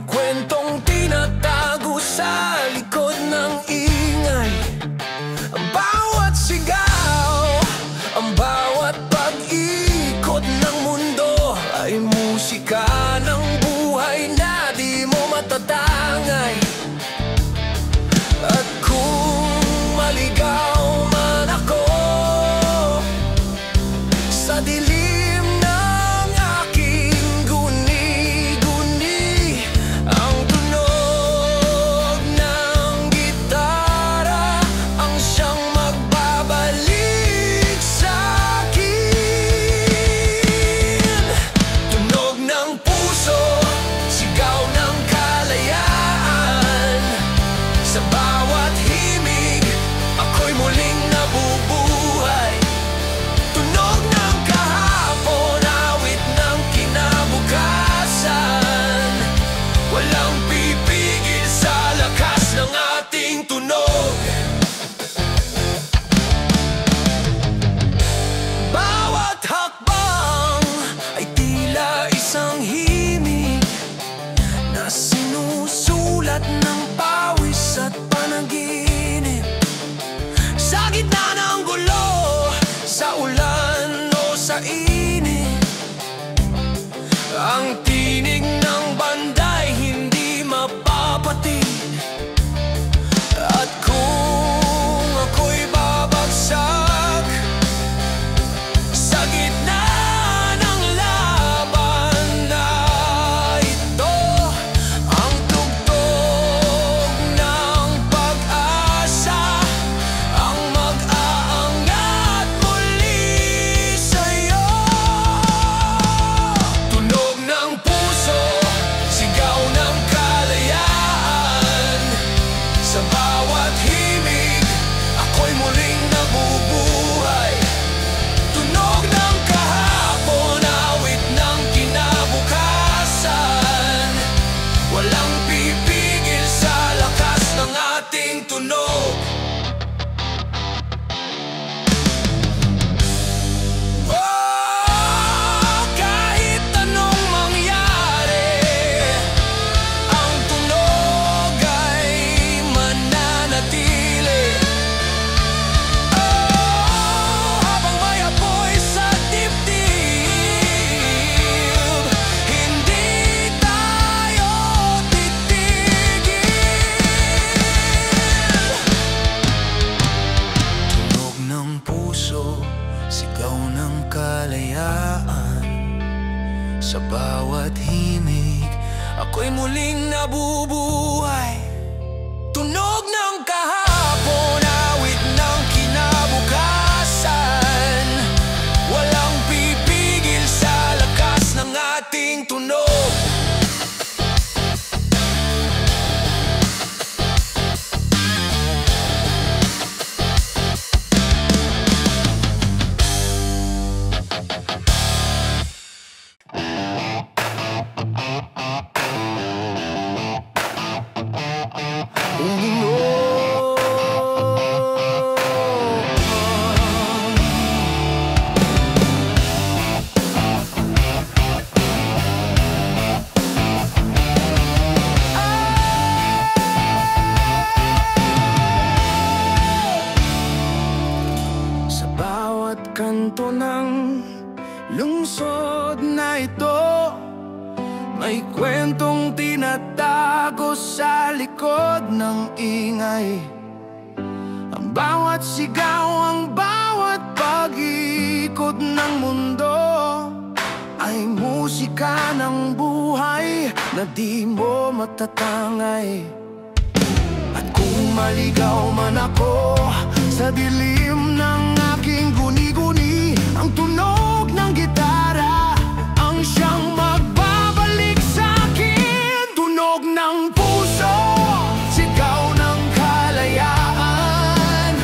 kwentong tinatago sa likod ng ingay. Ang bawat sigaw, ang bawat pag-ikot ng mundo ay musika ng buhay na di mo matatangay. At kung maligaw man ako sa dilim ng aking guni-guni, ang tunog ng gitara ang siyang magbabalik sa'kin. Tunog ng puso, sigaw ng kalayaan. Sa bawat himig, ako'y muling nabubuhay. Tunog ng kahapon, awit ng kinabukasan. Walang pipigil sa lakas ng ating tunog. Bawat hakbang ay tila isang himig na sinusulat ng pawis at panaginip. Sa gitna ng gulo, sa ulan o sa init, ang tinig ng banday hindi mapapatid. At kung ako'y babagsak sa gitna ng laban na ito, ang tugtog ng pag-asa ang mag-aangat muli sa'yo. Tunog ng puso, sigaw ng kalayaan. Sa bawat himig, ako'y muling nabubuhay. Tunog ng kahapon, awit ng kinabukasan. Walang pipigil sa lakas ng ating tunog. Oh, kahit anong mangyari, ang tunog ay mananatili. Oh, habang may apoy sa dibdib, hindi tayo titigil. Tunog ng puso, sigaw ng kalayaan. Sa bawat himig, ako'y muling nabubuhay. Tunog ng kahapon, awit ng kinabukasan. Walang pipigil sa lakas ng ating tunog. Sa bawat kanto ng lungsod na ito, may kwentong tinatago sa likod ng ingay. Ang bawat sigaw, ang bawat pag-ikot ng mundo ay musika ng buhay na di mo matatangay. At kung maligaw man ako sa dilim ng aking guni-guni, ang tunog ng gitara ang siyang magbabalik sa'kin. Tunog ng puso, sigaw ng kalayaan.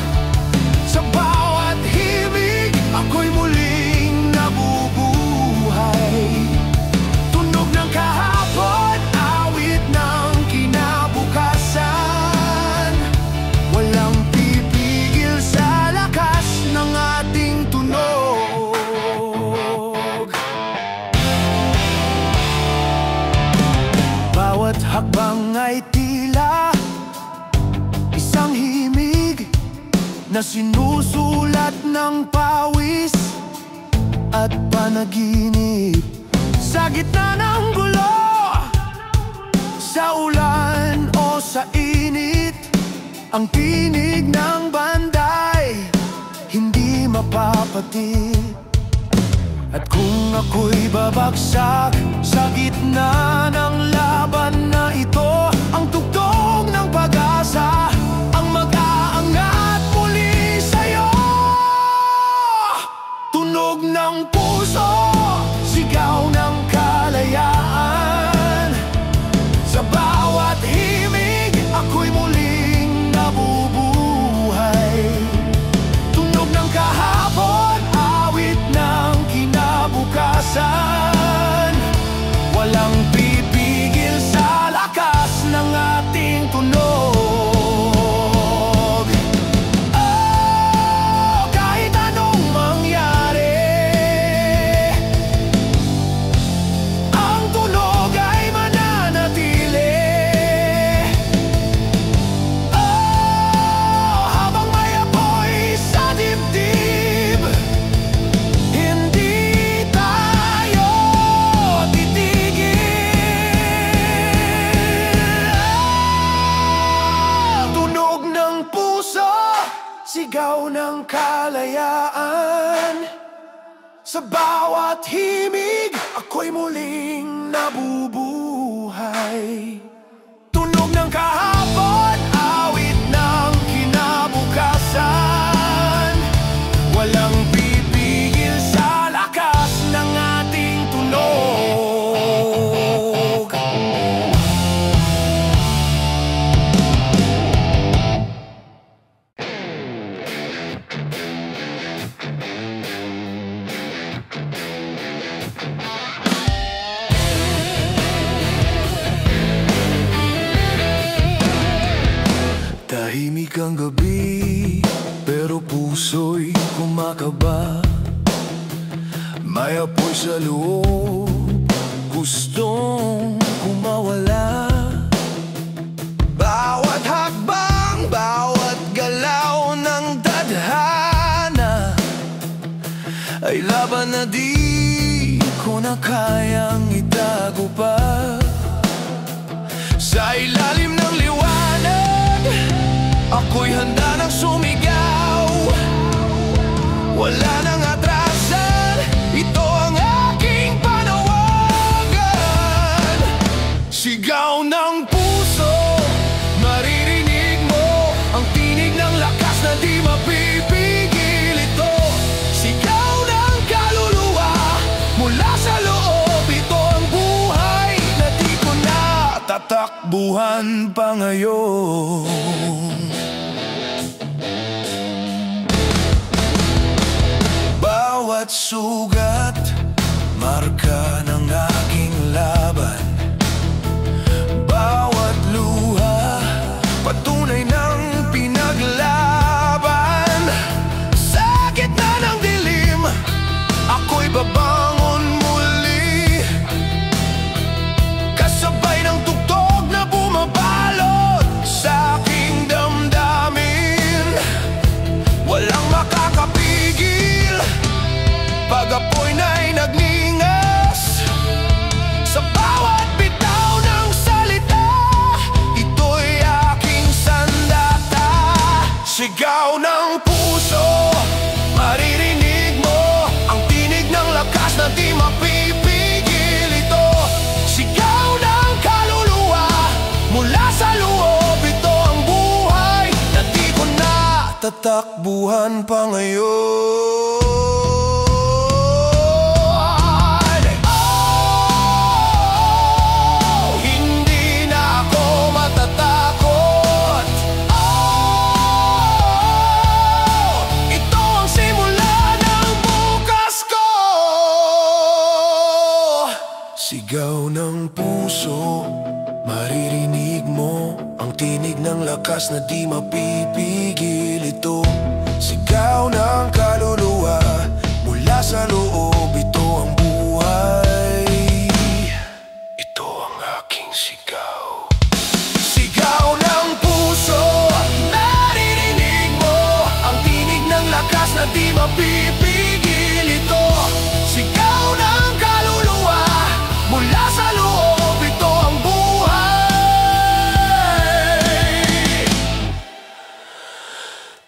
Sa bawat himig, ako'y muling nabubuhay. Tunog ng kahapon, awit ng kinabukasan. Walang pipigil sa lakas ng ating tunog. Bawat hakbang ay tila isang himig na sinusulat ng pawis at panaginip. Sa gitna ng gulo, sa ulan o sa init, ang tinig ng banday hindi mapapatid. At kung ako'y babagsak sa gitna ng laban na ito, ang tugtog ng pag-asa ang mag-aangat muli sa'yo. Tunog ng puso, sigaw ng kalayaan. Sa bawat himig, ako'y muling nabubuhay. Tunog ng kahapon, awit ng kinabukasan. Walang pipigil sa lakas ng ating tunog. Oh, kahit anong mangyari, ang tunog ay mananatili. Oh, habang may apoy sa dibdib, hindi tayo titigil. Tunog ng puso, sigaw ng kalayaan. Sa bawat himig, ako'y muling nabubuhay. Tunog ng kahapon, awit ng kinabukasan. Walang pipigil sa lakas ng ating tunog. Tahimik ang gabi, pero puso'y kumakaba. May apoy sa loob, gustong kumawala. Bawat hakbang, bawat galaw ng tadhana ay laban na di ko na kayang itago pa. Sa ilalim ng liwanag, ako'y handa nang sumigaw. Wala nang atrasan, ito ang aking panawagan. Sigaw ng puso, maririnig mo ang tinig ng lakas na di mapipigil. Ito, sigaw ng kaluluwa mula sa loob. Ito ang buhay na di ko na tatakbuhan pa ngayon. Bawat sugat, marka ng aking laban. Bawat luha, patunay ng pinaglaban. Sa gitna ng dilim, ako'y babangon muli. Kasabay ng tugtog na bumabalot sa aking damdamin. Walang makakapigil pag apoy na'y nagningas. Sa bawat bitaw ng salita, ito'y aking sandata. Sigaw ng puso, maririnig mo ang tinig ng lakas na di mapipigil. Ito, sigaw ng kaluluwa mula sa loob. Ito ang buhay na di ko na tatakbuhan pa ngayon. Sigaw ng puso, maririnig mo ang tinig ng lakas na di mapipigil. Ito, sigaw ng kaluluwa mula sa loob. Ito ang buhay, ito ang aking sigaw. di mapipigil ito. Sigaw ng kaluluwa mula sa loob, ito ang buhay.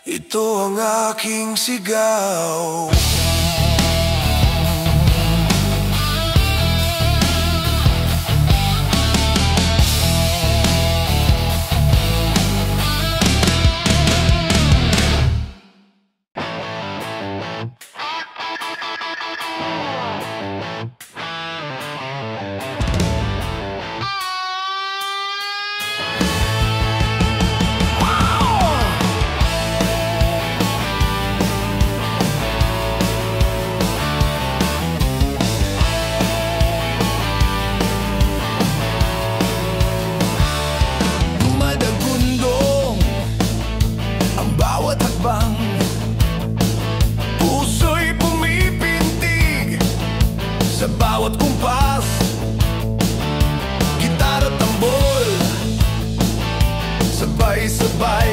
Ito ang aking sigaw. Puso'y pumipintig sa bawat kumpas, gitar at tambol, sabay-sabay.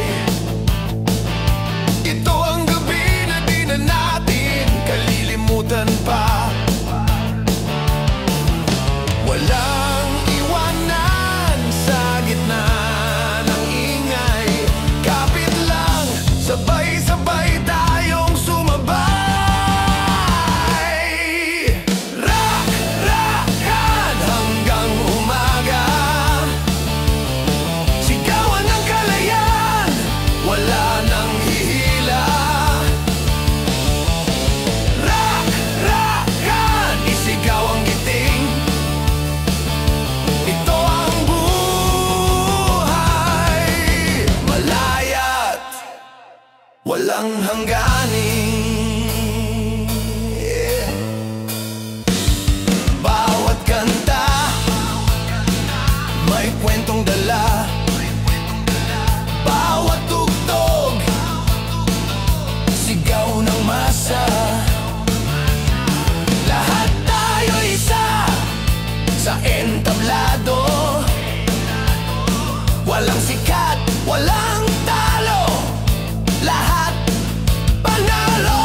Ito ang gabi na di na natin kalilimutan pa. Walang iwanan sa gitna ng ingay, kapit lang, sabay-sabay tayong sumabay. Rak-rakan hanggang umaga, sigawan ng kalayan, wala nang hihila. Rak-rakan, isigaw ang giting, ito ang buhay. Malayat, walang hangganin. Bawat kanta may kwentong dala, bawat tugtog sigaw ng masa. Lahat tayo isa sa entablado, walang sikat, walang talo, lahat panalo.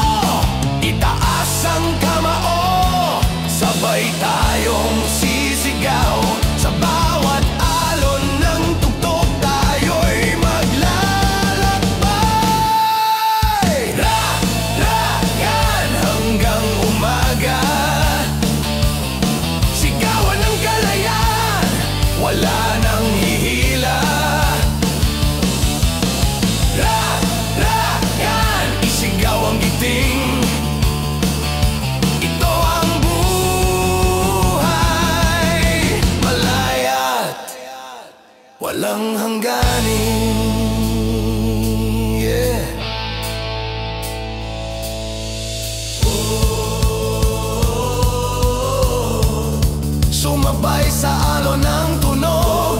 Itaas ang kamao, sabay tayong sisigaw. Sa bawat alon ng tugtog tayo'y maglalakbay. Rak-rakan hanggang umaga, sigawan ng kalayan, wala nang hihila. Rak-rakan, isigaw ang giting, ito ang buhay. Malayat, walang hangganin. Yeah. Sumabay sa alon ng tunog,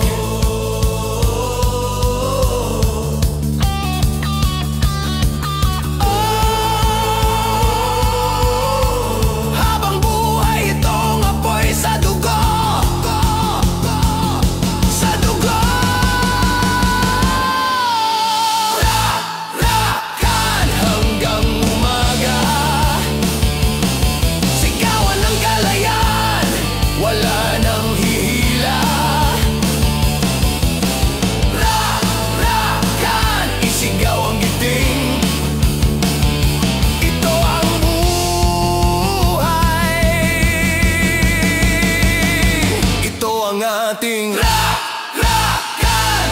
habang buhay itong apoy sa dugo, sa dugo. Rak-rakan hanggang umaga, sigawan ng kalayan, wala nang hihila. Rak-rakan, isigaw ang giting, ito ang buhay. Ito ang ating rak-rakan.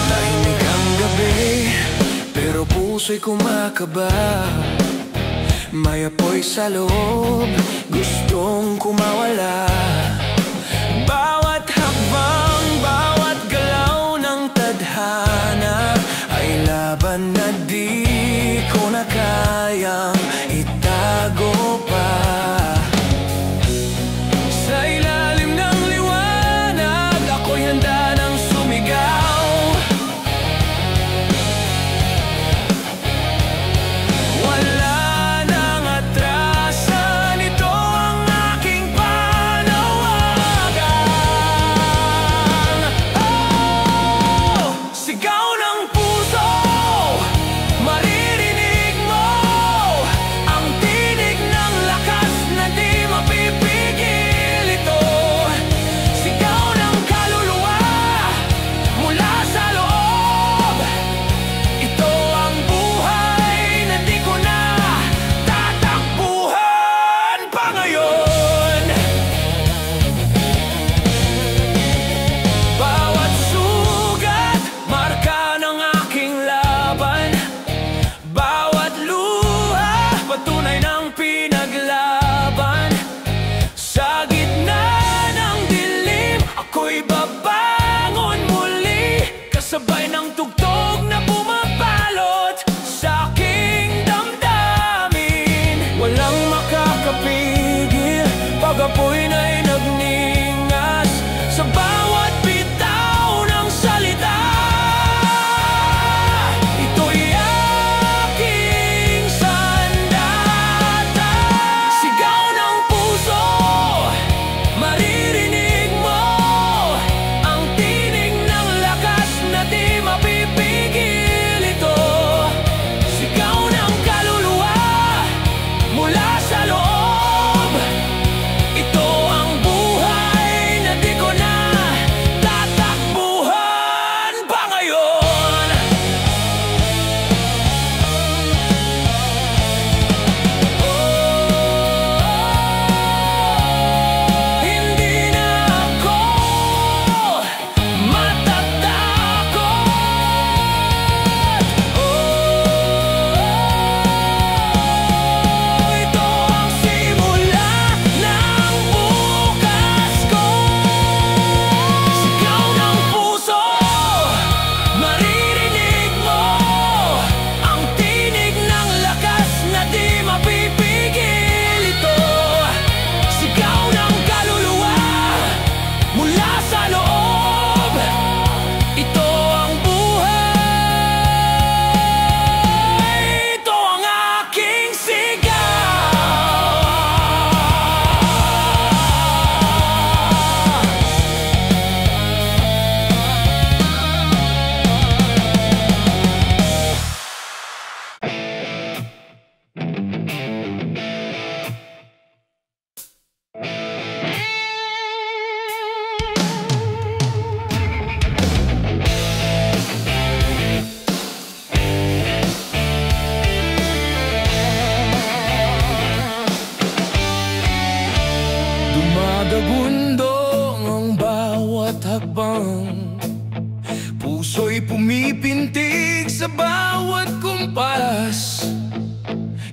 Tahimik ang gabi, pero puso'y kumakaba. May apoy sa loob, gustong kumawala. Bawat hakbang, bawat galaw ng tadhana ay laban na di ko na kayang itago pa. Sa ilalim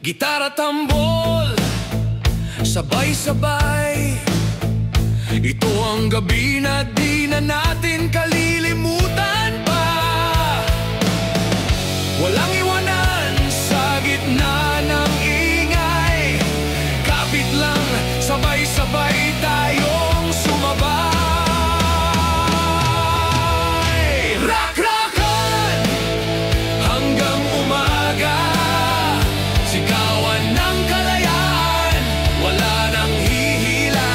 gitara, tambol, sabay-sabay. Ito ang gabi na di na natin kalilimutan pa. Walang iwanan sa gitna ng ingay. Kapit lang, sabay-sabay tayong sumabay. Rak-rakan hanggang umaga, sigawan ng kalayaan, wala nang hihila.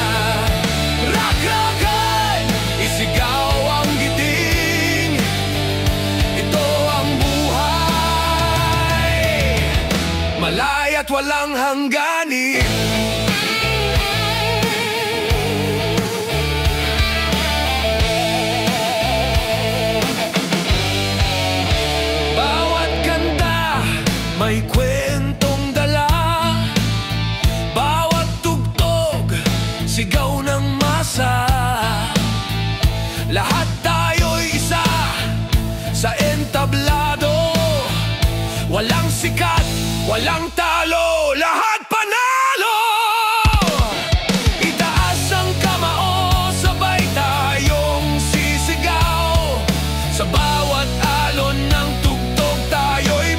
Rak-rakan, isigaw ang giting, ito ang buhay, malay at walang hangganin. May kwentong dala, bawat tugtog, sigaw ng masa. Lahat tayo'y isa sa entablado. Walang sikat, walang talo, lahat panalo. Itaas ang kamao, sabay tayong sisigaw. Sa bawat alon ng tugtog tayo'y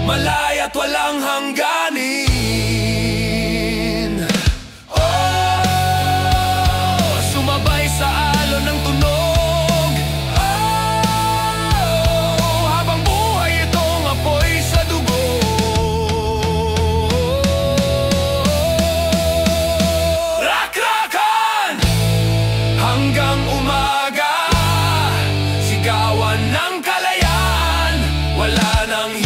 malay at walang hangganin. Oh, sumabay sa alon ng tunog. Oh, habang buhay itong apoy sa dugo. Rak-rakan hanggang umaga, sigawan ng kalayaan, wala nang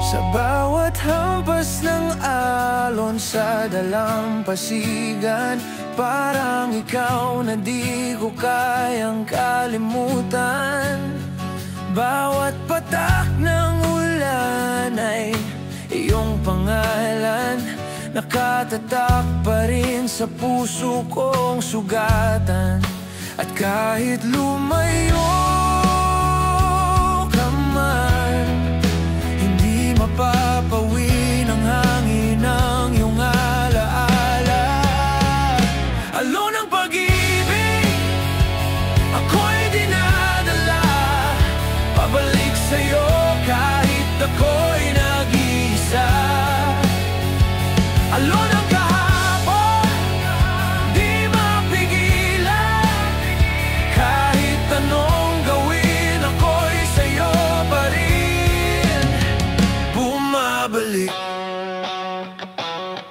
sa bawat hampas ng alon sa dalampasigan, parang ikaw na di ko kayang kalimutan. Bawat patak ng ulan ay iyong pangalan, nakatatak pa rin sa puso kong sugatan. At kahit lumayo ka man, mapapawi ng hangin ng iyong alaala. Alon ng pag-ibig, ako'y dinadala, pabalik sa'yo kahit ako'y nag-iisa. Alon ng kahapon, di mapigilan, kahit anong gawin ako'y sa'yo pa rin bumabalik.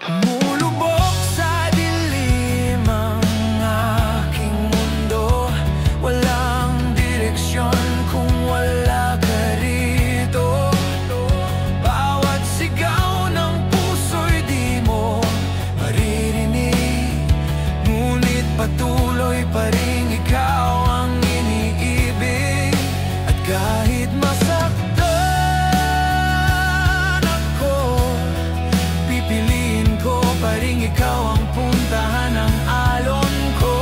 Mulubok sa dilim ang aking mundo, walang direksyon kung wala ka rito. Bawat sigaw ng puso'y di mo ikaw ang puntahan ng alon ko.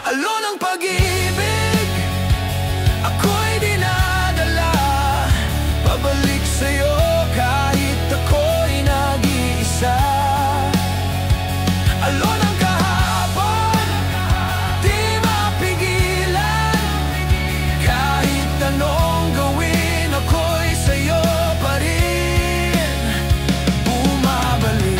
Alon ng pag-ibig, ako'y dinadala pabalik sa'yo kahit ako'y nag-iisa. Alon ng kahapon, di mapigilan, kahit anong gawin ako'y sa'yo pa rin bumabalik.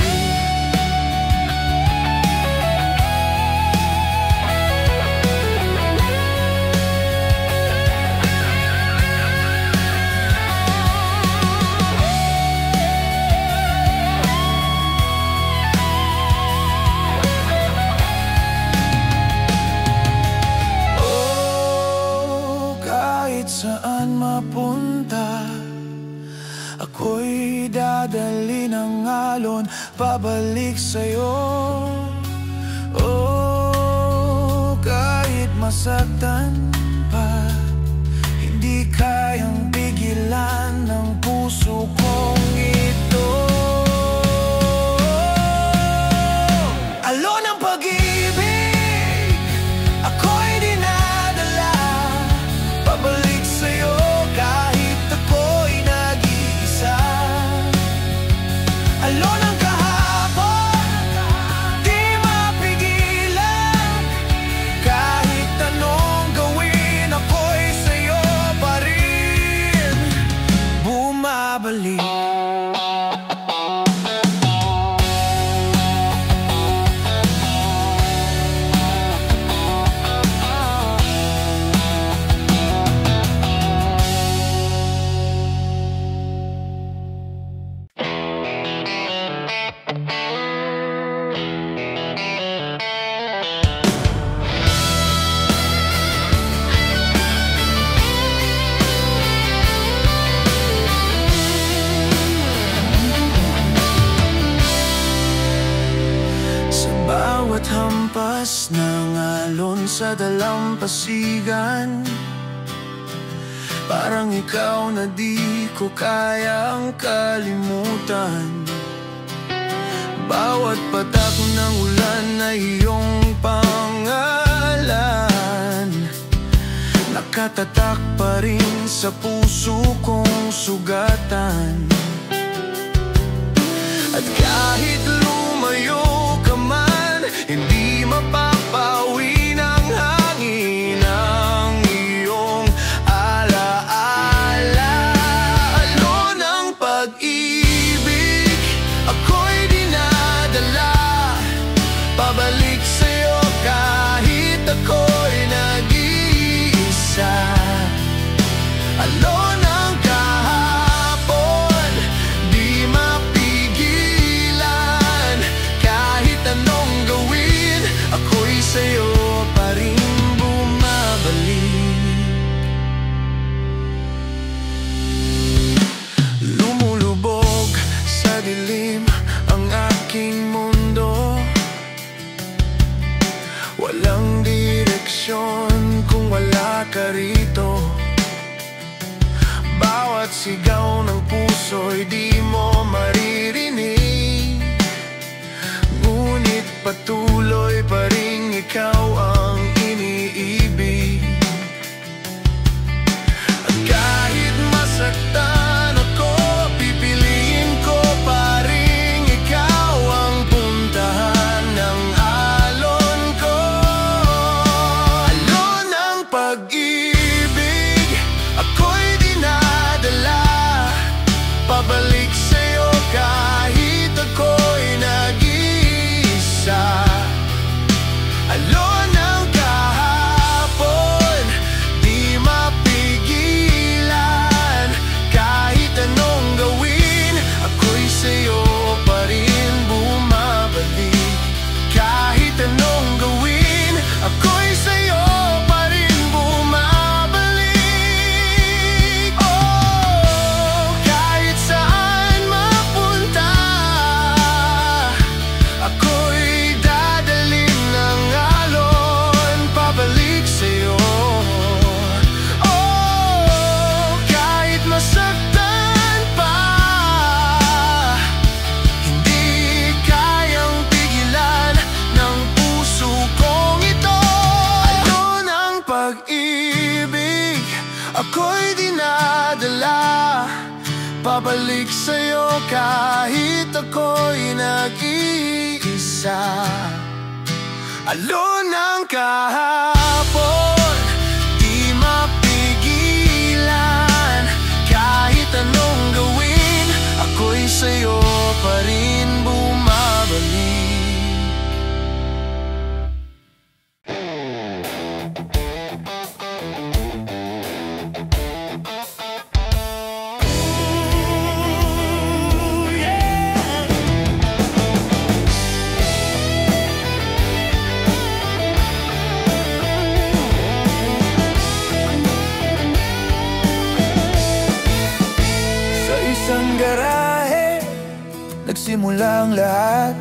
Kahit saan mapunta, ako'y dadali ng alon pabalik sa'yo. Oh, kahit masaktan pa, hindi kayang pigilan ng puso kong ito. Alon ng pag-ibig, ako'y dinadala pabalik sa'yo kahit ako'y nag-iisa. Alon ng kahapon, di mapigilan, kahit anong gawin ako'y sa'yo pa rin bumabalik. Bawat hampas ng alon sa dalampasigan, parang ikaw na di ko kayang kalimutan. Bawat patak ng ulan ay iyong pangalan, nakatatak pa rin sa puso kong sugatan. At kahit lumayo ka man, hindi mapapawi ng hangin ang iyong alaala. Alon ng pag-ibig, ako'y dinadala pabalik sa'yo kahit ako'y nag-iisa. Alon ng kahapon, di mapigilan, kahit anong gawin ako'y sa'yo pa rin bumabalik. Lumulubog sa dilim ang aking mundo, walang direksyon kung wala ka rito. Bawat sigaw ng puso'y di mo maririnig, ngunit patuloy pa rin ikaw ang iniibig. At kahit masaktan ako, pipiliin ko pa rin ikaw ang puntahan ng alon ko. Alon ng pag-ibig, ako'y dinadala pabalik sa'yo kahit Babalik sa'yo kahit ako'y nag-iisa. Alon ng kahapon, di mapigilan. Kahit anong gawin, ako'y sa'yo pa rin bumabalik. Isang garahe, nagsimula ang lahat.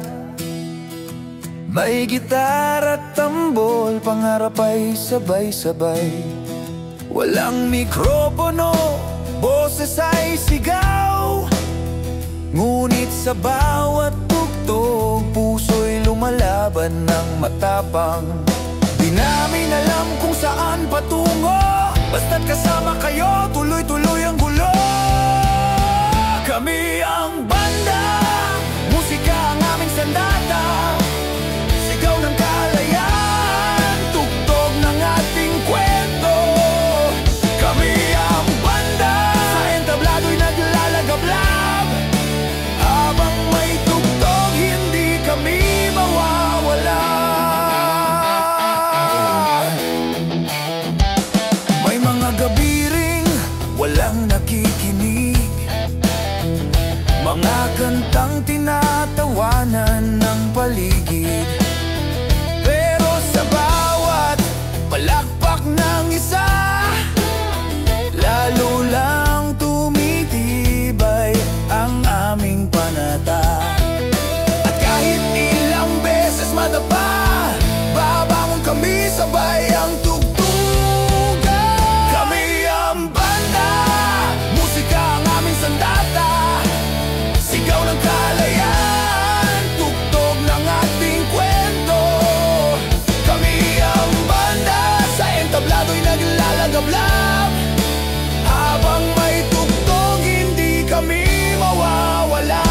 May gitara at tambol, pangarap ay sabay-sabay. Walang mikropono, boses ay sigaw. Ngunit sa bawat tugtog, puso'y lumalaban ng matapang. Di namin alam kung saan patungo, basta't kasama kayo, tuloy-tuloy ang gulo. Kami ang banda, musika ang aming sandata. Sigaw ng kalayaan, tugtog ng ating kwento. Kami ang banda, sa entablado'y naglalagablab. Habang may tugtog, hindi kami mawawala. May mga gabi ring walang nakikinig, mga kantang tinatawanan ng paligid. Pero sa bawat palakpak ng isa, lalo lang tumitibay ang aming panata. At kahit ilang beses madapa, babangon kami sabay ang tugtugan. Kami ang banda, musika ang aming sandata. Sigaw ng kalayaan, tugtog ng ating kwento. Kami ang banda, sa entablado'y naglalagablab. Habang may tugtog, hindi kami mawawala.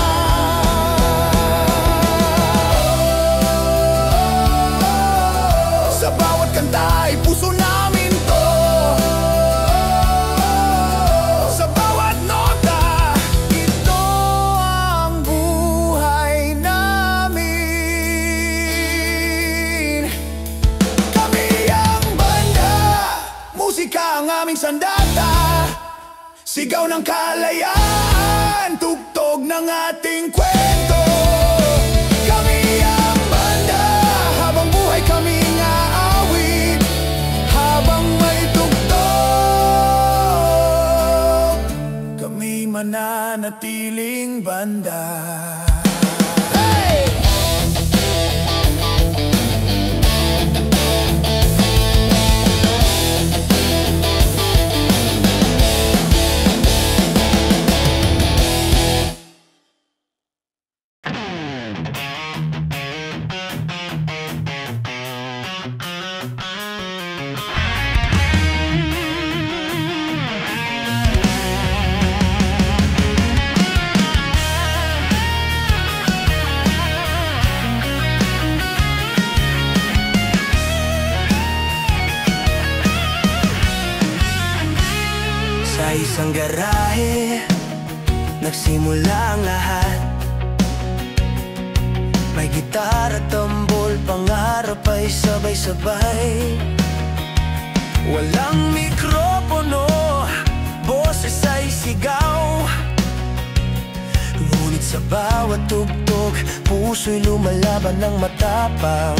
Sa bawat kanta ay puso namin to. Sa bawat nota, ito ang buhay namin. Kami ang banda, musika ang aming sandata. Sigaw ng kalayaan, tugtog ng ating kwento. Kami ang banda, habang buhay kaming aawit. Habang may tugtog, kami mananatiling banda. Hey! Sa isang garahe, nagsimula ang lahat. May gitara, tambol, pangarap ay sabay-sabay. Walang mikropono, boses ay sigaw. Ngunit sa bawat tugtog, puso'y lumalaban ng matapang.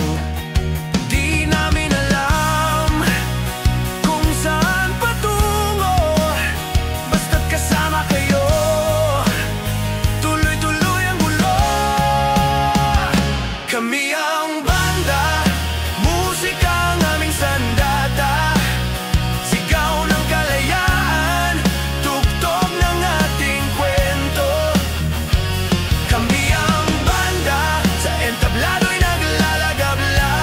Di namin alam kung saan patungo, basta't kasama kayo, tuloy-tuloy ang gulo. Kami ang banda, musika ang aming sandata. Sigaw ng kalayaan, tugtog ng ating kwento. Kami ang banda, sa entablado'y naglalagablab.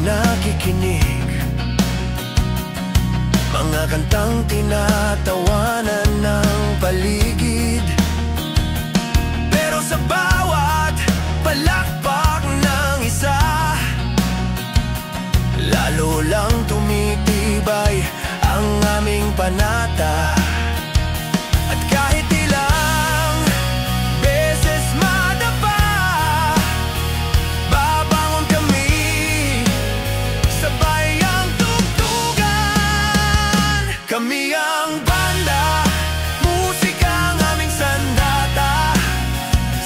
nakikinig, mga kantang tinatawanan ng paligid. Pero sa bawat palakpak ng isa, lalo lang tumitibay ang aming panata. At kahit ilang beses madapa, babangon kami, sabay ang tugtugan. Kami ang banda, musika ang aming sandata,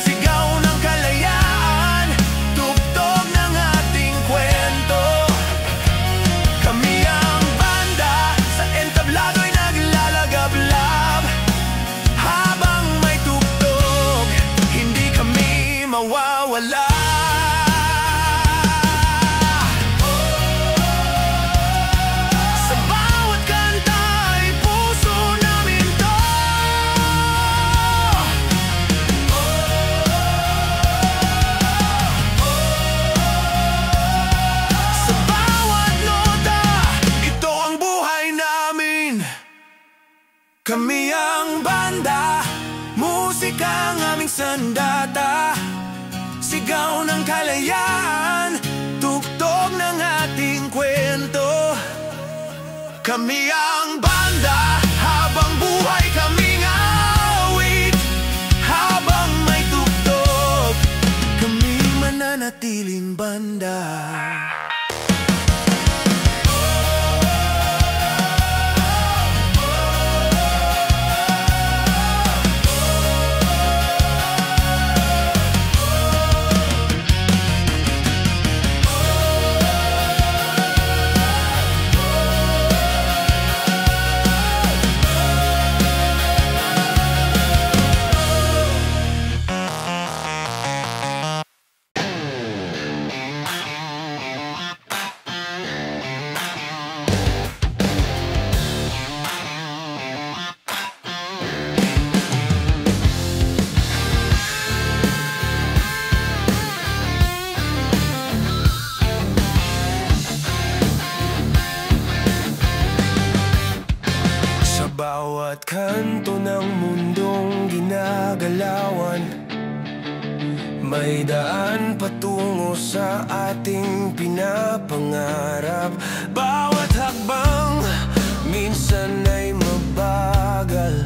sigaw ng kalayaan, tugtog ng ating kwento. Kami ang banda, sa entablado'y naglalagablab, habang may tugtog, hindi kami mawawala. Sa bawat kanta ay puso namin to. Sa bawat nota, ito ang buhay namin. Kami ang banda, musika ang aming sandata, sigaw ng kalayaan, tugtog ng ating kwento. Kami ang banda, habang buhay kaming awit, habang may tugtog, kami mananatiling banda. Bawat kanto ng mundong ginagalawan, may daan patungo sa ating pinapangarap. Bawat hakbang minsan ay mabagal,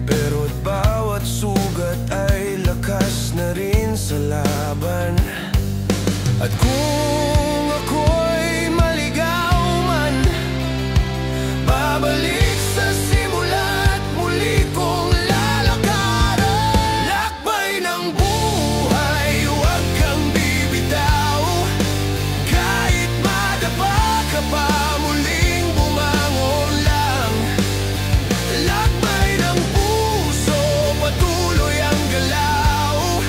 pero't bawat sugat ay lakas na rin sa laban. At kung ako'y maligaw man, babalik sa simula't muli kong lalakaran. Lakbay ng buhay, huwag kang bibitaw, kahit madapa ka pa, muling bumangon lang. Lakbay ng puso, patuloy ang galaw,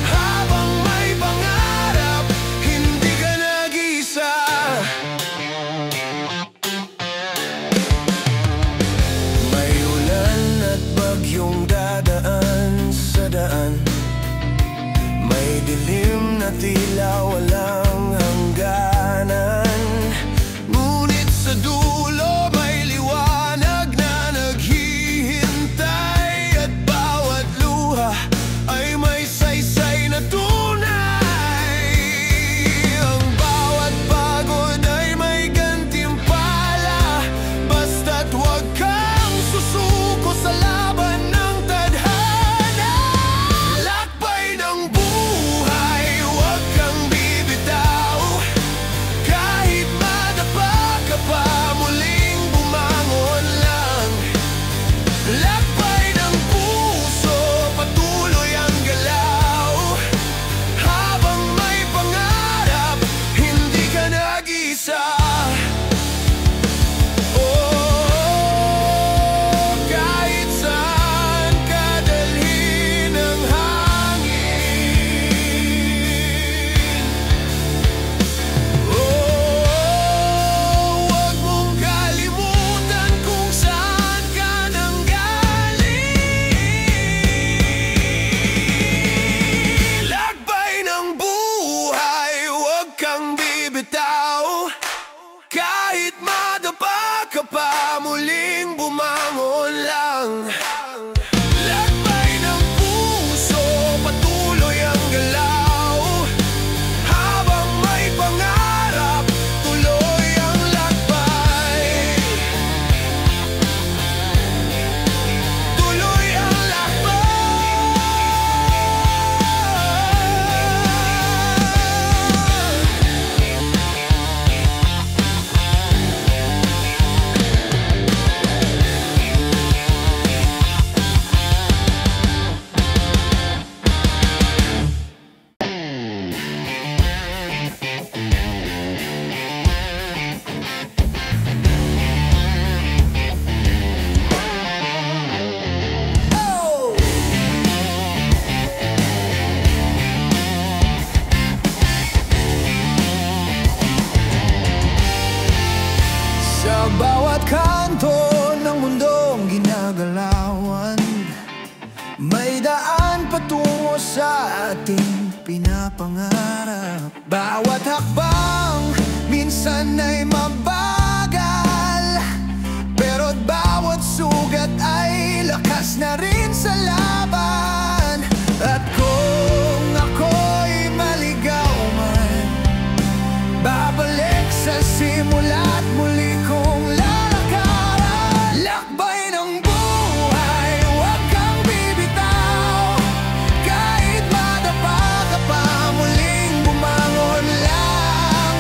habang may pangarap, hindi ka bibitaw. Kahit madapa ka pa, muling bumangon lang. Lakbay ng puso, patuloy ang galaw. Habang may pangarap, tuloy ang lakbay. Tuloy ang lakbay. Sa bawat kanto ng mundong ginagalawan, may daan patungo sa ating pinapangarap. Bawat hakbang minsan ay mabagal, pero't bawat sugat ay lakas na rin sa laban. At kung ako'y maligaw man, babalik sa simula't muli kong lalakaran. Lakbay ng buhay, huwag kang bibitaw. Kahit madapa ka pa, muling bumangon lang.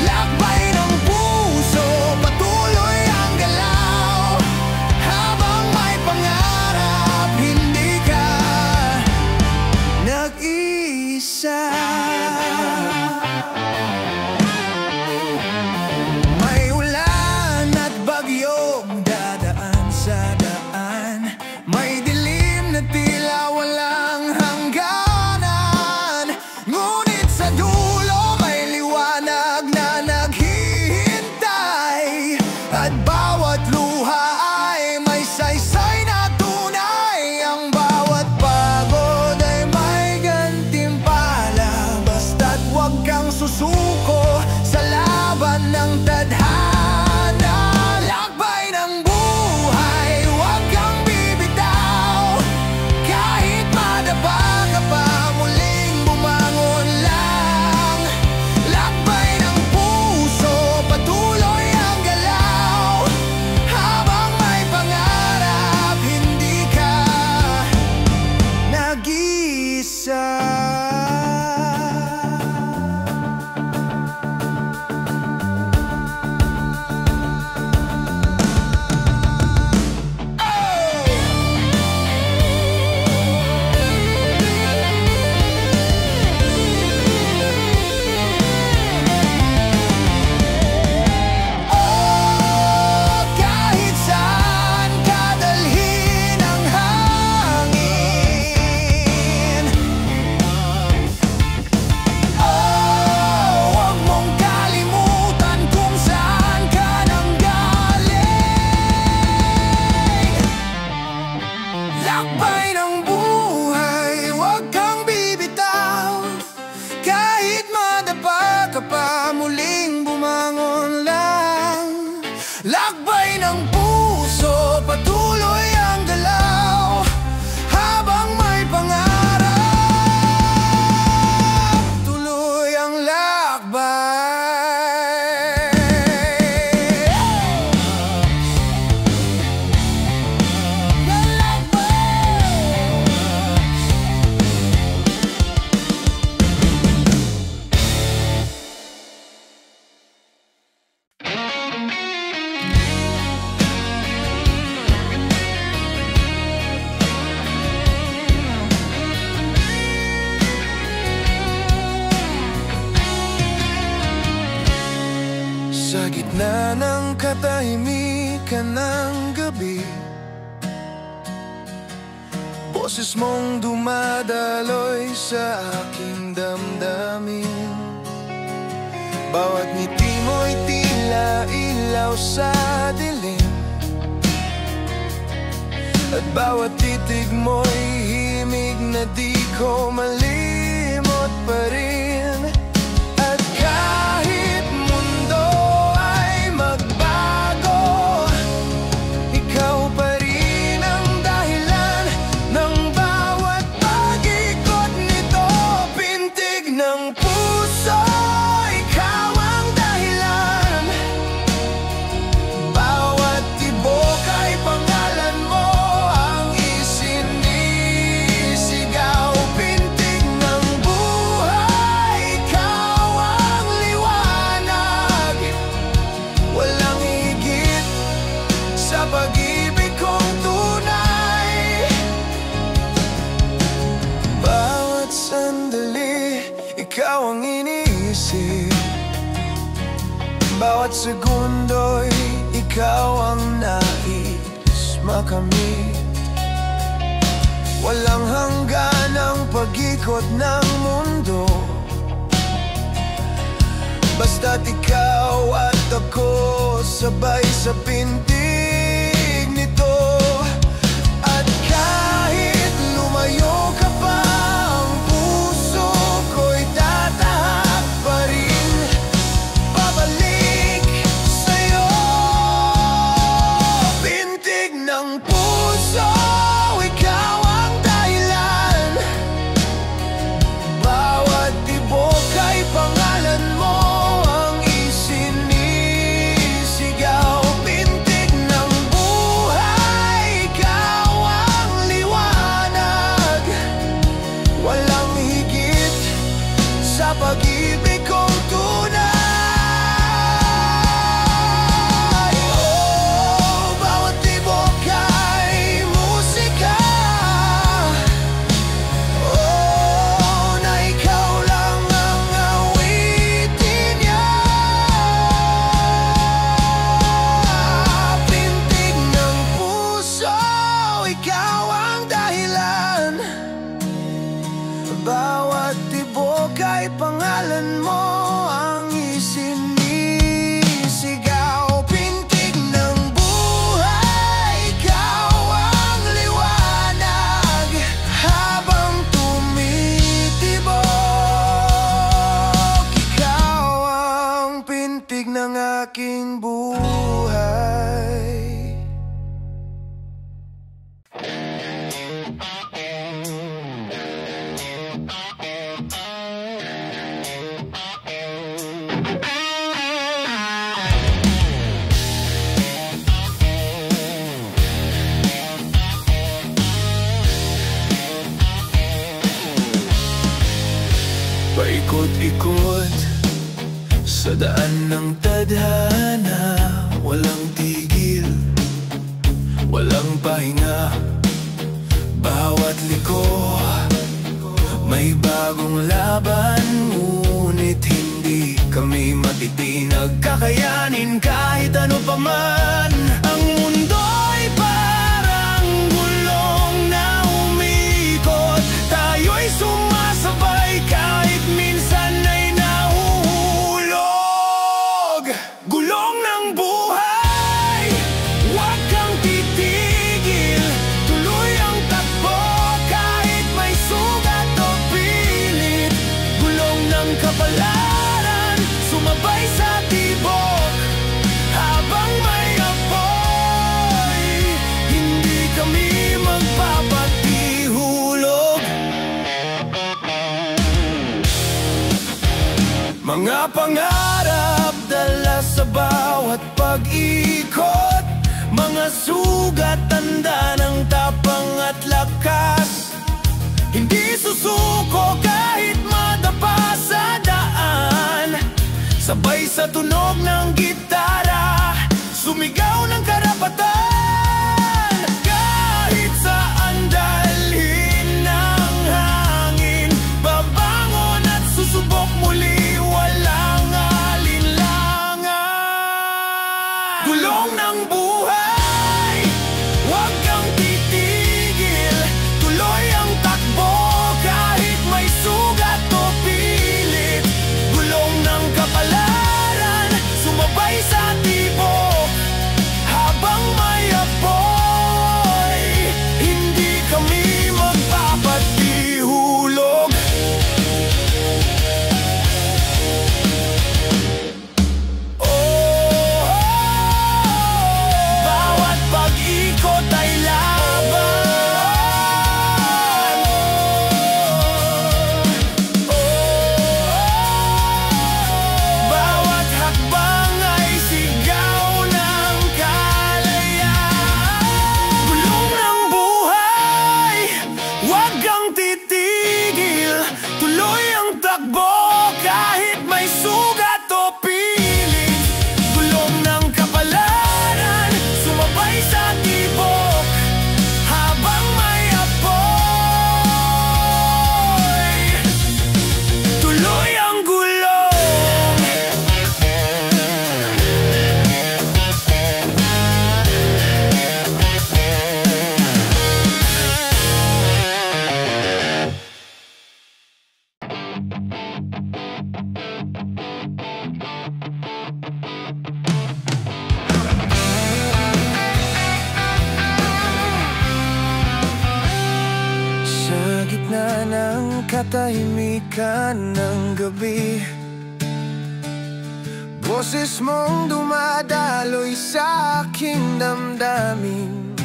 Lakbay ng puso, patuloy ang galaw. Habang may pangarap, hindi ka nag-iisa. Susuko sa laban ng tadhana. Lakbay ng buhay, huwag kang bibitaw. Kahit madapa ka pa, muling bumangon lang. Lakbay ng puso, patuloy ang galaw. Habang may pangarap, hindi ka nag-iisa. Lakbay ng buhay, huwag kang bibitaw. Kahit madapa ka pa, muling bumangon lang. Lakbay ng puso, patuloy ang galaw. Habang may pangarap, tuloy ang lakbay. Sa gitna ng katahimikan ng gabi, boses mong dumadaloy sa aking damdamin. Bawat ngiti mo'y tila ilaw sa dilim, at bawat titig mo'y himig na di ko malimot pa rin. At kahit Bawat segundo'y ikaw ang nais makamit. Walang hanggan ang pag-ikot ng mundo, basta't ikaw at ako sabay sa pintig nito. At kahit lumayo ka pa, ang puso ko'y tatahak pa rin pabalik sa'yo. Pintig ng puso, ikaw ang dahilan. Bawat tibok ay pangalan mo ang isinisigaw. Pintig ng buhay, ikaw ang liwanag. Walang higit sa pag-ibig kong tunay. Oh, bawat tibok ay musika. Oh, na ikaw lang ang awitin niya. Pintig ng puso, ikaw ang dahilan. Bawat tibok ay pangalan mo ang isinisigaw. Pintig ng buhay, ikaw ang liwanag. Habang tumitibok, ikaw ang pintig ng aking buhay. Paikot-ikot sa daan ng tadhana, walang tigil, walang pahinga. Bawat liko may bagong laban, ngunit hindi kami matitinag. Kakayanin kahit ano pa man. Ang mundo'y parang gulong na umikot, tayo'y sumasabay kahit minsan ay nahuhulog. Gulong ng buhay, huwag kang titigil. Tuloy ang takbo kahit may sugat o pilit. Gulong ng kapalaran, sumabay sa tibok habang may apoy. Hindi kami magpapatihulog. Mga pangarap dala sa bawat pag-ikot, mga sugat tanda ng tapang at lakas. Hindi susuko kahit madapa sa daan, sabay sa tunog ng gitara, sumigaw ng karapatan. Kahit saan dalhin ng hangin, babangon at susubok muli, walang alinlangan. Gulong ng buhay, huwag kang titigil. Tuloy ang takbo kahit may sugat o pilit. Gulong ng kapalaran, sumabay sa tibok habang may katahimikan ng gabi. Boses mong dumadaloy sa aking damdamin.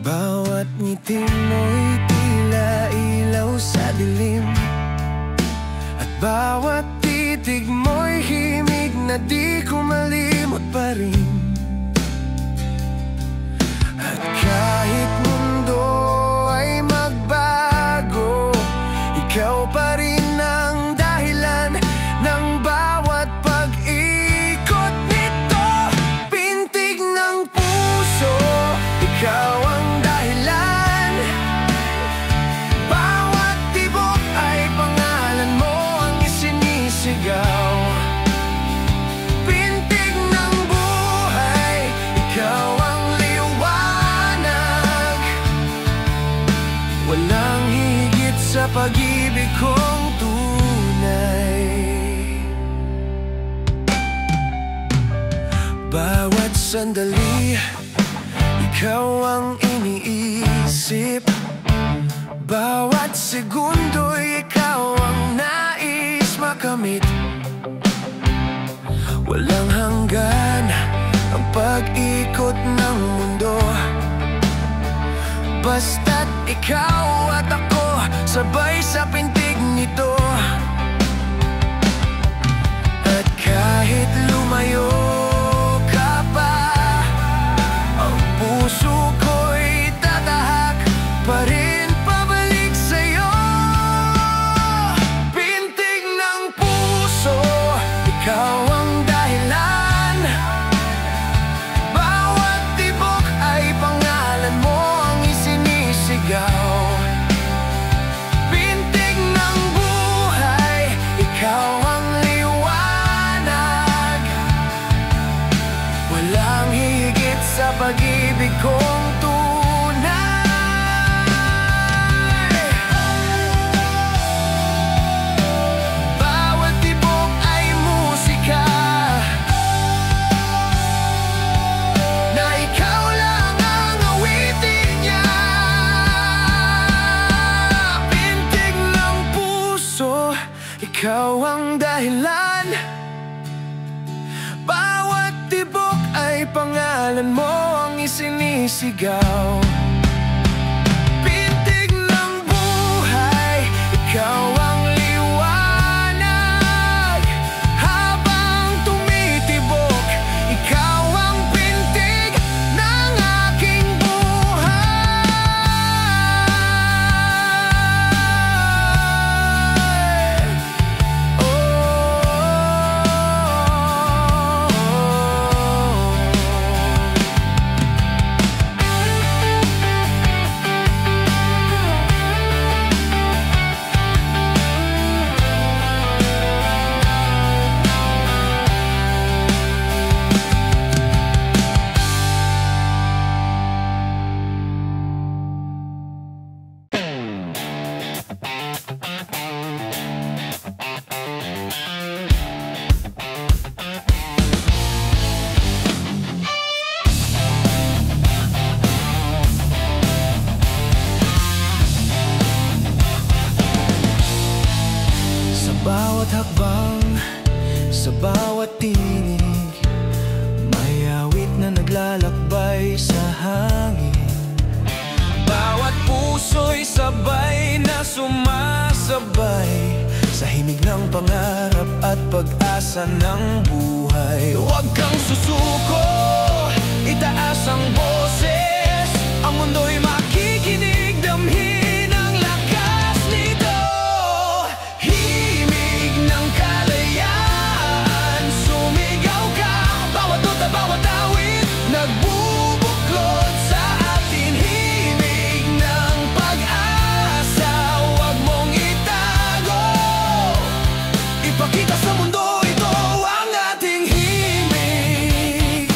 Bawat ngiti mo'y tila ilaw sa dilim, at bawat titig mo'y himig na di ko malimot pa rin. At kahit mundo ay magbago, ikaw pa rin ang dahilan ng bawat pag-ikot nito. Pintig ng puso, ikaw ang dahilan. Bawat tibok ay pangalan mo ang isinisigaw. Pintig ng buhay, ikaw ang liwanag. Walang higit sa pag-ibig kong tunay. Bawat sandali, ikaw ang iniisip. Bawat segundo'y ikaw ang nais makamit. Walang hanggan ang pag-ikot ng mundo, basta't ikaw at ako sabay sa pintig nito. At kahit lumayo ka pa, ang puso ko'y tatahak pa rin pabalik sa'yo. Pintig ng puso, ikaw ang dahilan. Bawat tibok ay pangalan mo ang isinisigaw. Pintig ng buhay, ikaw ang liwanag. Walang higit sa pag-ibig kong tunay. Bawat tibok ay musika na ikaw lang ang awitin niya. Pintig ng puso, ikaw ang dahilan. Bawat tibok ay pangalan mo ang isinisigaw. Pintig ng buhay, ikaw ang liwanag. Habang tumitibok, ikaw ang pintig ng aking buhay. Sa bawat hakbang, sa bawat tinig, may awit na naglalakbay sa hangin. Bawat puso'y sabay na sumasabay sa himig ng pangarap at pag-asa ng buhay. Huwag kang susuko, itaas ang boses. Ang mundo'y makikinig, damhin ang lakas nito. Himig ng kalayaan, sumigaw ka. Bawat nota, bawat awit, nagbubuklod sa atin. Himig ng pag-asa, huwag mong itago. Ipakita sa mundo, ito ang ating himig.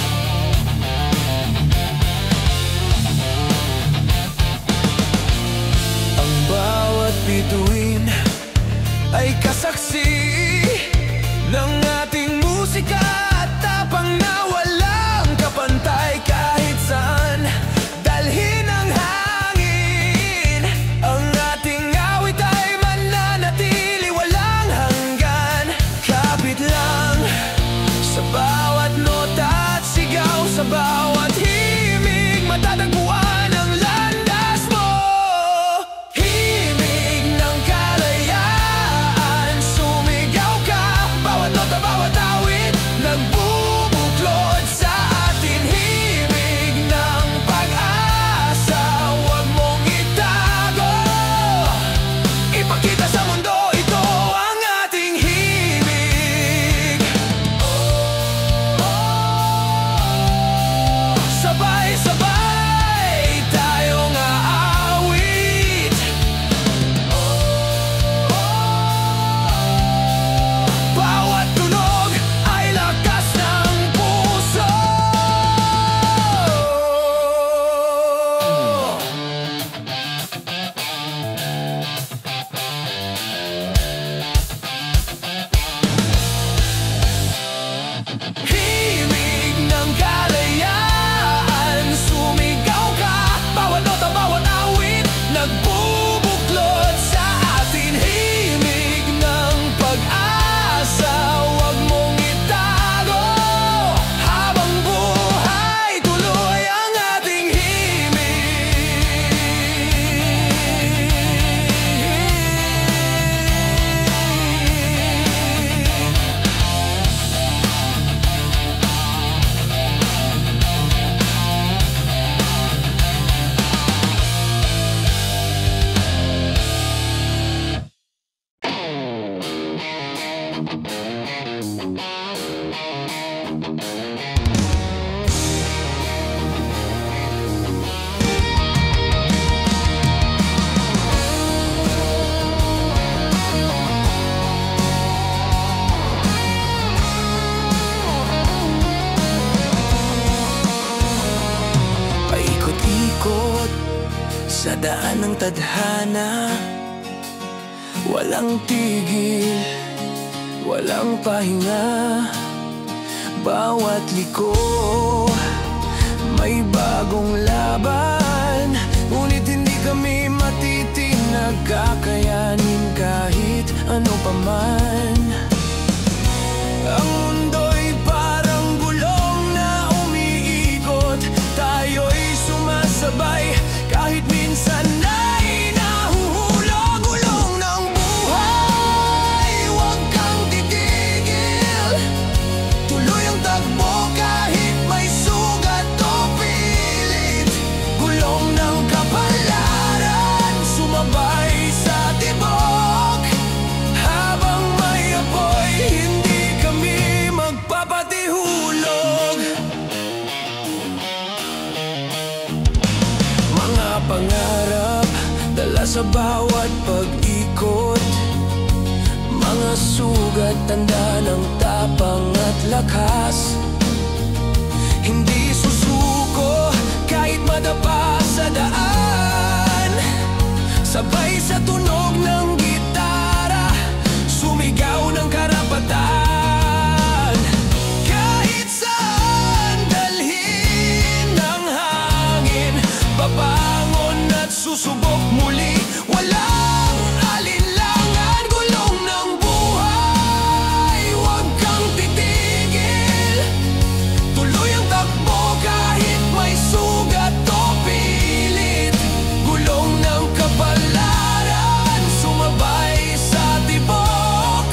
Paikot-ikot sa daan ng tadhana, walang tigil, walang pahinga. Bawat liko may bagong laban, ngunit hindi kami matitinag, kakayanin kahit ano pa man. Ang mundo'y parang gulong na umiikot, tayo'y sumasabay kahit minsan ay nahuhulog. Gulong ng buhay, huwag kang titigil, tuloy ang takbo kahit may sugat o pilit. Gulong ng kapalaran, sumabay sa tibok, habang may apoy, hindi kami magpapatihulog. Mga pangarap dala sa bawat pag-ikot, mga sugat, tanda ng tapang at lakas. Hindi susuko kahit madapa sa daan, sabay sa tunog ng gitara, sumigaw ng karapatan. Kahit saan dalhin ng hangin, babangon at susubok muli, walang alinlangan. Gulong ng buhay, huwag kang titigil, tuloy ang takbo kahit may sugat o pilit. Gulong ng kapalaran, sumabay sa tibok,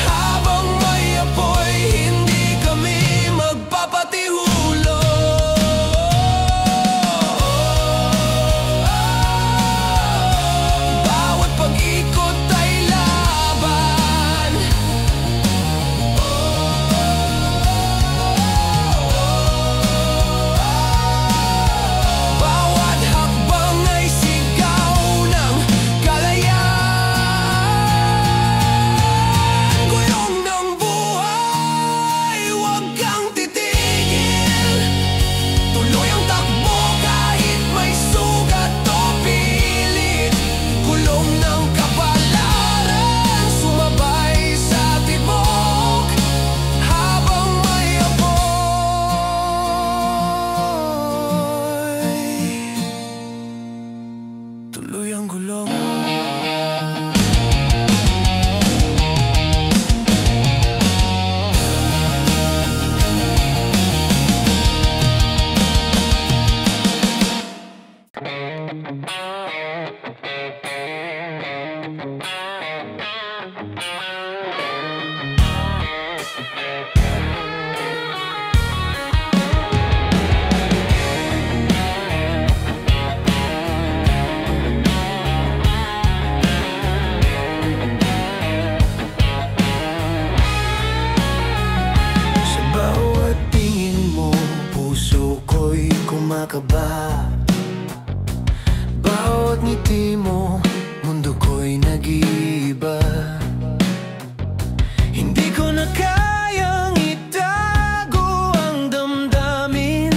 habang may apoy, hindi kami magpapatihulog. Bawat pag-ikot ay laban, bawat hakbang ay sigaw ng kalayaan. Gulong ng buhay, huwag kang titigil, tuloy ang takbo kahit may sugat o pilit. Gulong ng kapalaran, sumabay sa tibok, habang may apoy, tuloy ang gulong. Sa bawat tingin mo, puso ko'y kumakaba. Bawat ngiti mo, mundo ko'y nag-iiba. Hindi ko na kayang itago ang damdamin,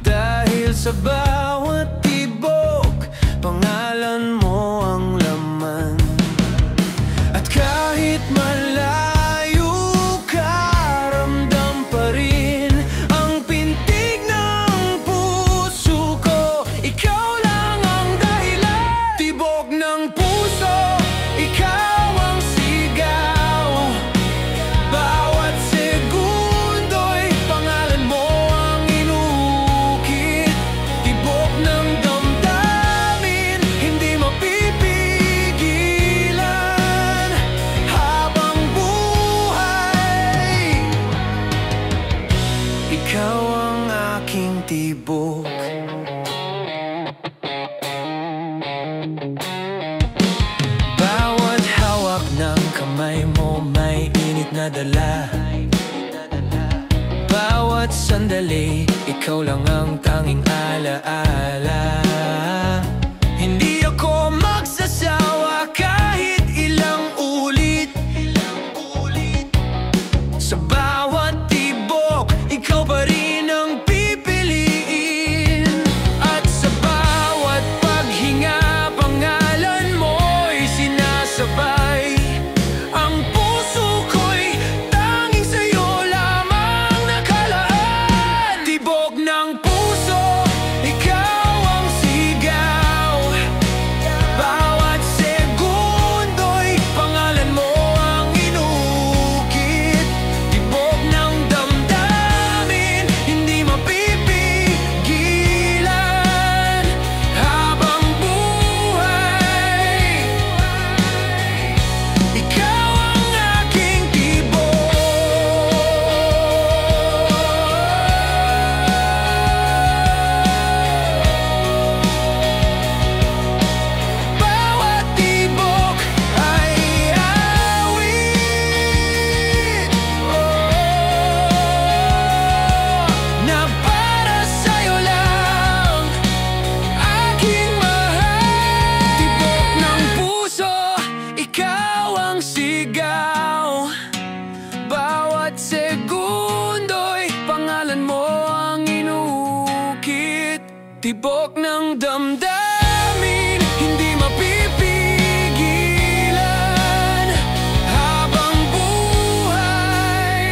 dahil sa bawat tibok, pangalan mo ang laman. At kahit malayo ka, ramdam pa rin ang pintig ng puso ko. Ikaw lang ang dahilan, tibok ng puso, ikaw ang sigaw. Bawat segundo'y pangalan mo ang inuukit. Tibok ng damdamin, hindi mapipigilan. Habang buhay, ikaw ang aking tibok. Bawat hawak ng kamay mo may init na dala, sandali, ikaw lang ang tanging alaala. Hindi ako magsasawa kahit ilang ulit. Sa bawat tibok, ikaw pa rin ang pipiliin. At sa bawat paghinga, pangalan mo'y sinasabay. Ang puso ko'y tanging sa'yo lamang nakalaan. Tibok ng puso, ikaw ang sigaw. Bawat segundo'y pangalan mo ang inukit. Tibok ng damdamin, hindi mapipigilan. Habang buhay, ikaw ang aking tibok. Bawat tibok ay awit, na para sa'yo lang, aking mahal. Tibok ng puso, ikaw ang sigaw. Bawat segundo'y pangalan mo ang inukit. Tibok ng damdamin, hindi mapipigilan. Habang buhay,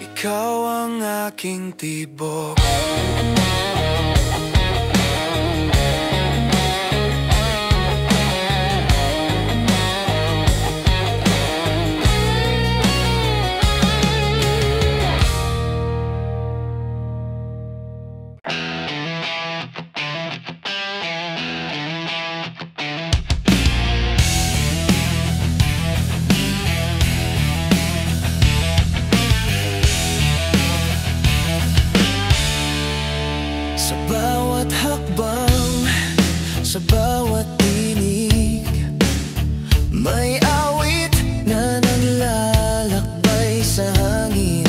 ikaw ang aking tibok. Sa bawat hakbang, sa bawat tinig, may awit na naglalakbay sa hangin.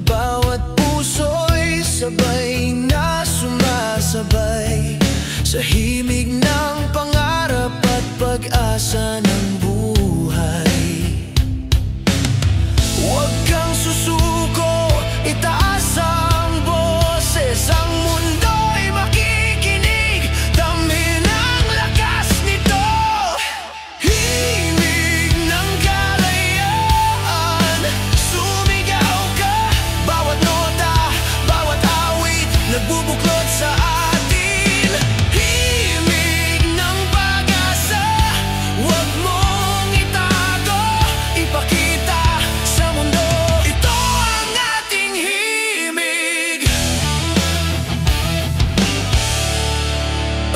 Bawat puso'y sabay na sumasabay sa himig ng pangarap at pag-asa ng buhay. Huwag kang susuko, itaas ang boses. Ang mundo'y makikinig, damhin ang lakas nito. Himig ng kalayaan, sumigaw ka. Bawat nota, bawat awit, nagbubuklod sa atin. Himig ng pag-asa, huwag mong itago, ipakita sa mundo. Ito ang ating himig.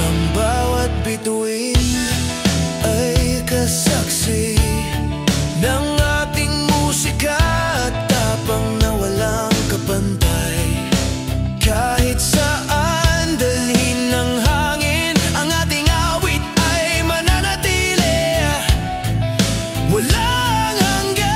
Ang bawat bituin ay kasaksi ng ating musika at tapang na walang kapantay. Kahit saan dalhin ng hangin, ang ating awit ay mananatili. Walang hanggan.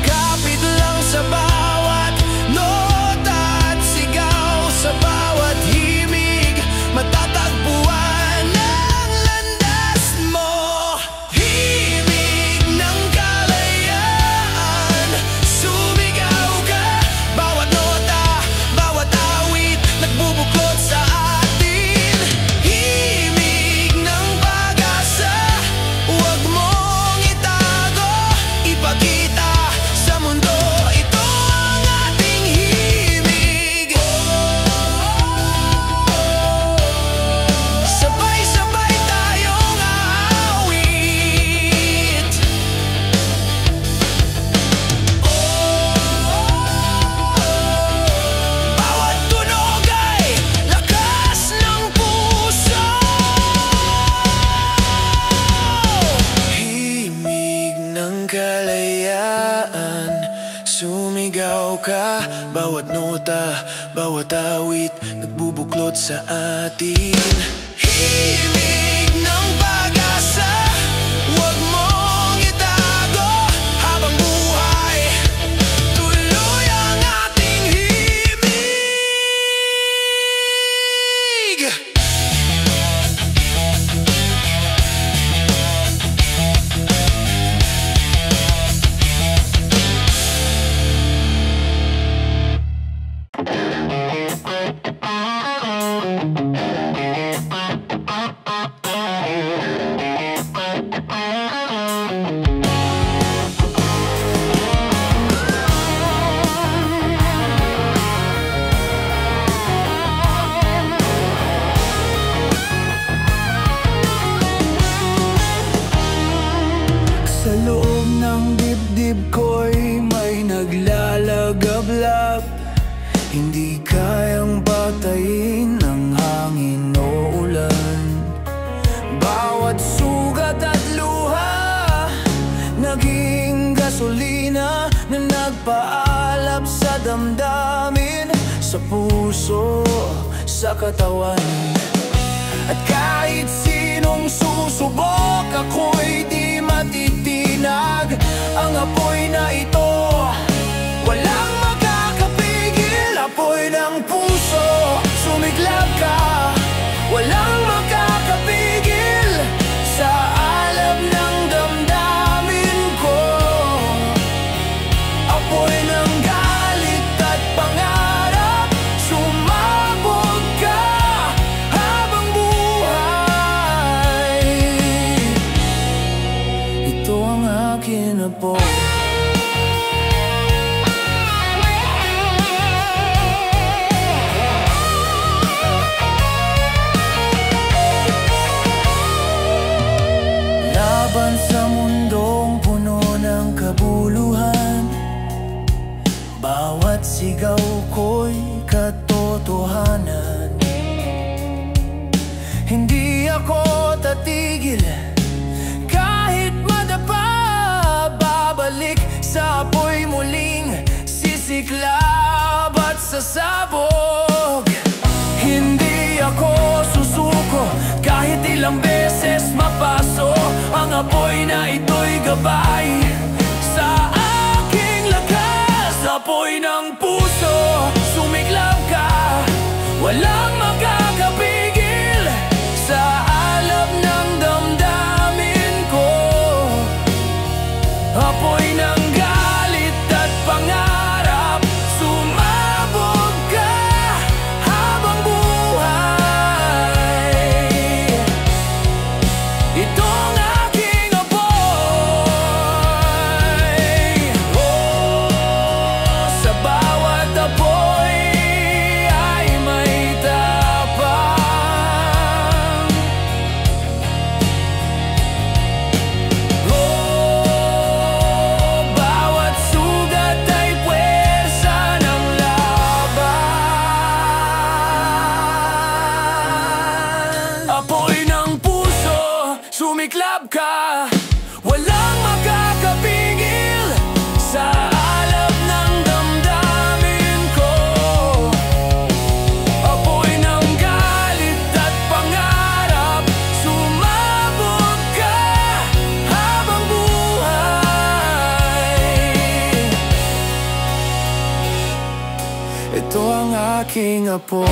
Kapit lang sa bawat nota at sigaw, sa bawat himig, matatagpuan ang landas mo. Himig ng kalayaan, sumigaw ka. Bawat nota, bawat awit, nagbubuklod sa atin. Himig ng pag-asa, huwag mong itago, ipakita sa mundo. Ito ang ating himig. Sabay-sabay tayong aawit. Bawat tunog ay lakas ng puso. Himig ng kalayaan, sumigaw ka. Bawat nota, bawat awit, nagbubuklod sa atin. Himig ng pag-asa, huwag mong itago. Habang buhay, gasolina na nagpaalab sa damdamin, sa puso, sa katawan. At kahit sinong susubok, ako'y di matitinag. Ang apoy na ito, walang makakapigil. Apoy ng puso, sumiklab ka, walang makakapigil sa alab ng damdamin ko. Apoy ng galit at pangarap, sumabog ka habang buhay. Ito ang akin apoy. Sa mundong puno ng kabuluhan, bawat sigaw ko'y katotohanan. Hindi ako tatigil kahit madapa, babalik sa apoy muling sisiklab at sasabog. Hindi ako susuko kahit ilang beses mapaso. Ang apoy na ito'y gabay sa aking lakas. Apoy ng puso, sumiklab ka, walang makakapigil sa alab ng damdamin ko. Apoy ng galit at pangarap, sumabog ka habang buhay. Ito ang aking apoy. Oh, sa bawat apoy ay may tapang. Oh, bawat sugat ay puwersa ng laban. Apoy ng puso, sumiklab ka, walang makakapigil sa alab ng damdamin ko. Apoy ng galit at pangarap, sumabog ka habang buhay. Ito ang aking apoy.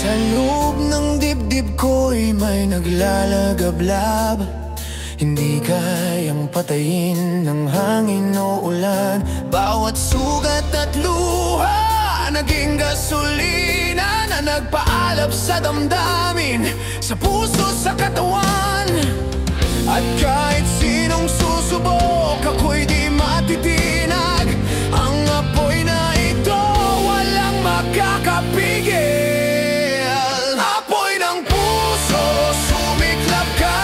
Sa loob ng dibdib ko'y may naglalagablab. Hindi kayang patayin ng hangin o ulan. Bawat sugat at luha, naging gasolina na nagpaalab sa damdamin, sa puso, sa katawan. At kahit sinong susubok, ako'y di matitinag. Ang apoy na ito, walang makakapigil. Apoy ng puso, sumiklab ka,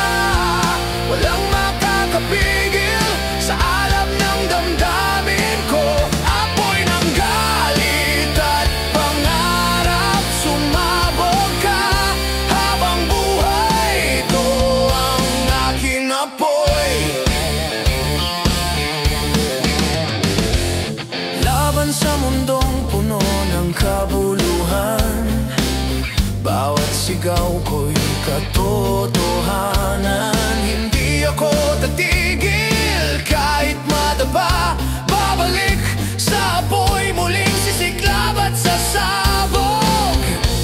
walang makakapigil sa alab ng damdamin ko. Apoy ng galit at pangarap, sumabog ka habang buhay. Ito ang aking apoy. Laban sa mundong puno ng kabuluhan, bawat sigaw ko'y katotohanan. Hindi ako tatigil kahit madapa, babalik sa apoy muling sisiklab at sasabog.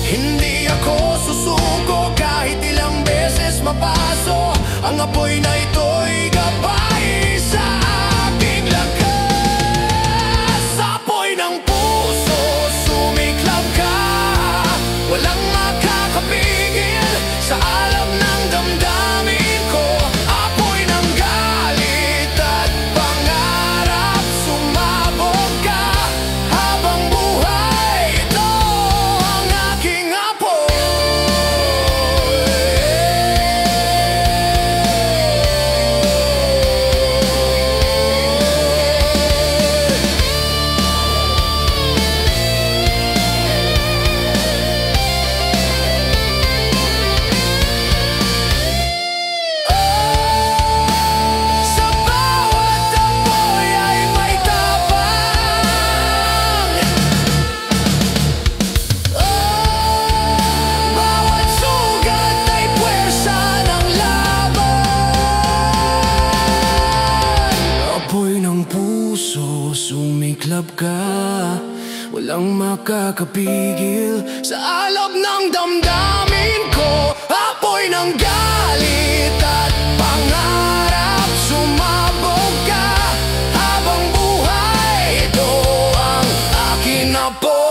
Hindi ako susuko kahit ilang beses mapaso. Ang apoy na ito'y gabay sa aking lakas. Apoy ng puso, sumiklab ka, walang makakapigil sa alab ng damdamin ko. Apoy Walang makakapigil sa alab ng damdamin ko. Apoy ng galit at pangarap, sumabog ka habang buhay. Ito ang aking apoy.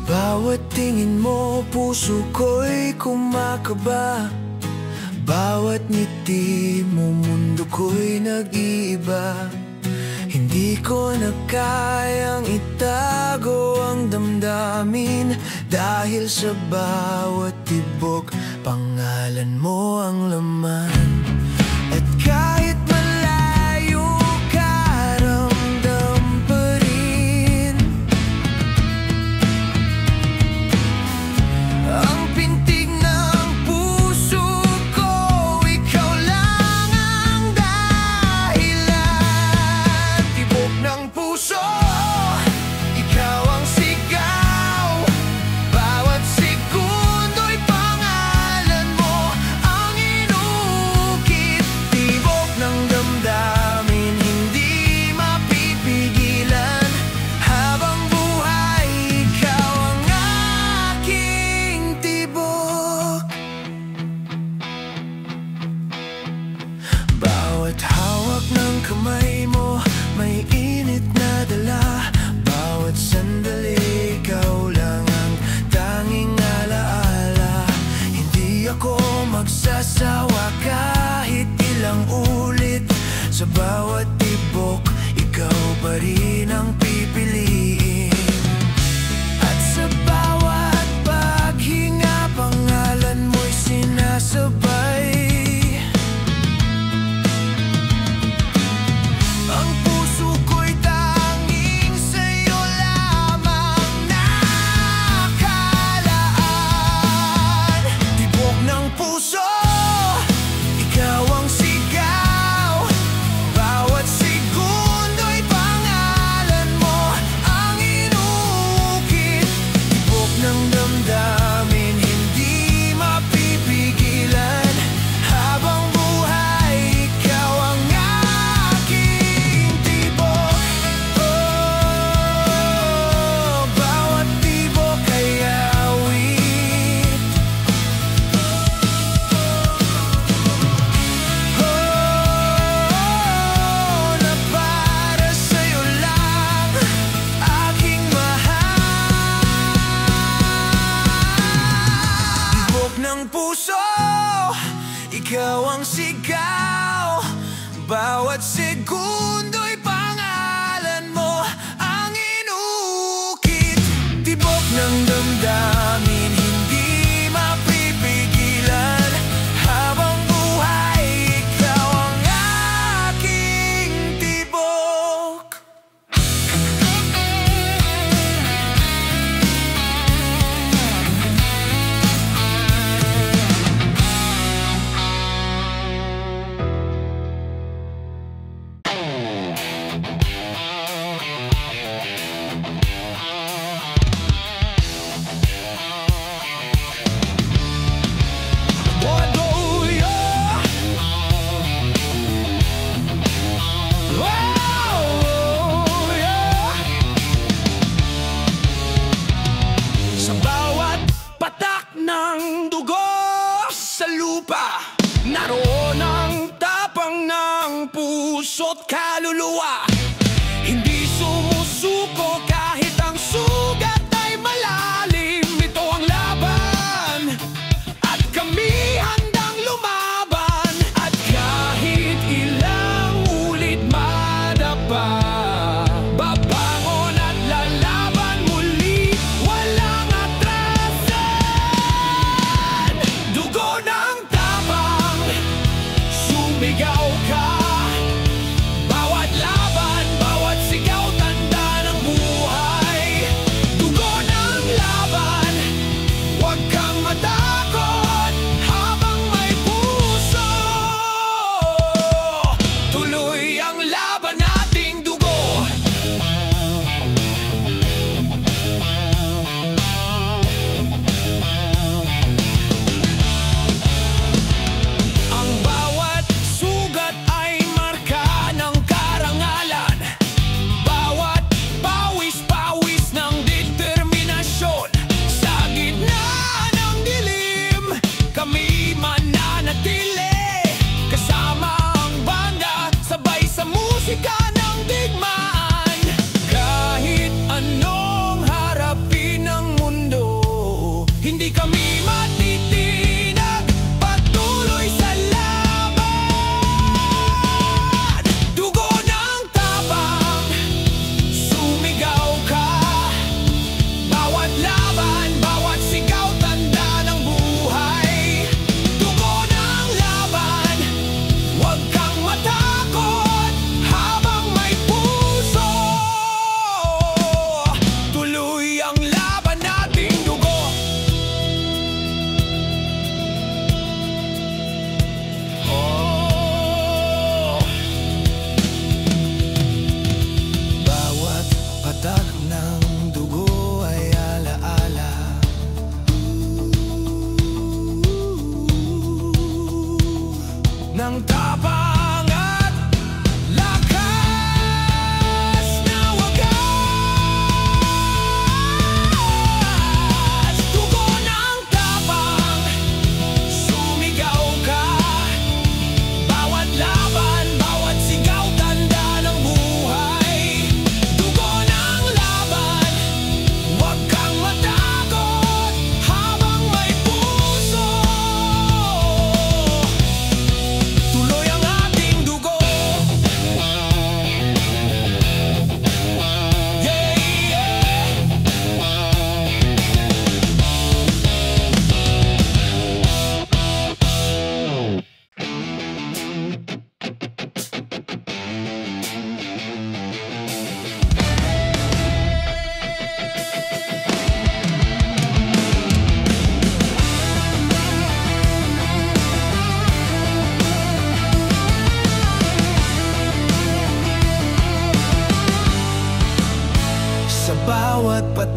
Bawat tingin mo, puso ko'y kumakaba. Bawat ngiti mo, mundo ko'y nag-iiba. Hindi ko na kayang itago ang damdamin, dahil sa bawat tibok, pangalan mo ang laman. At kahit malayo ka, ramdam pa rin ang pintig ng puso ko. Ikaw lang ang dahilan. Tibok ng puso, ikaw ang sigaw. Bawat segundo'y pangalan mo ang inukit. Tibok ng damdamin, hindi mapipigilan. Habang buhay, ikaw ang aking tibok. Bawat hawak ng kamay mo, may init na dala. Bawat sandali, ikaw lang ang tanging alaala. Hindi ako magsasawa kahit ilang ulit. Sa bawat tibok, ikaw pa rin ang pipiliin. At sa bawat paghinga, pangalan mo'y sinasabay. Ang puso ko'y tanging sa'yo lamang nakalaan. Tibok ng puso, ikaw ang sigaw. Bawat segundo'y pangalan mo ang inukit. Tibok ng damdamin, hindi mapipigilan. Habang buhay, ikaw ang aking tibok. Oh, bawat tibok ay awit. Oh, na para sa'yo lang, aking mahal. Tibok ng puso, ikaw ang sigaw. Bawat segundo'y pangalan mo ang inukit. Tibok ng damdamin, hindi mapipigilan. Habang buhay, ikaw ang aking tibok. Sa bawat patak ng dugo sa lupa, naroon ang tapang ng puso't kaluluwa. Hindi sumusuko kahit ang sugat ay malalim. Ito ang laban at kami handang lumaban. At kahit ilang ulit madapa, babangon at lalaban muli, walang atrasan. Dugo ng tapang,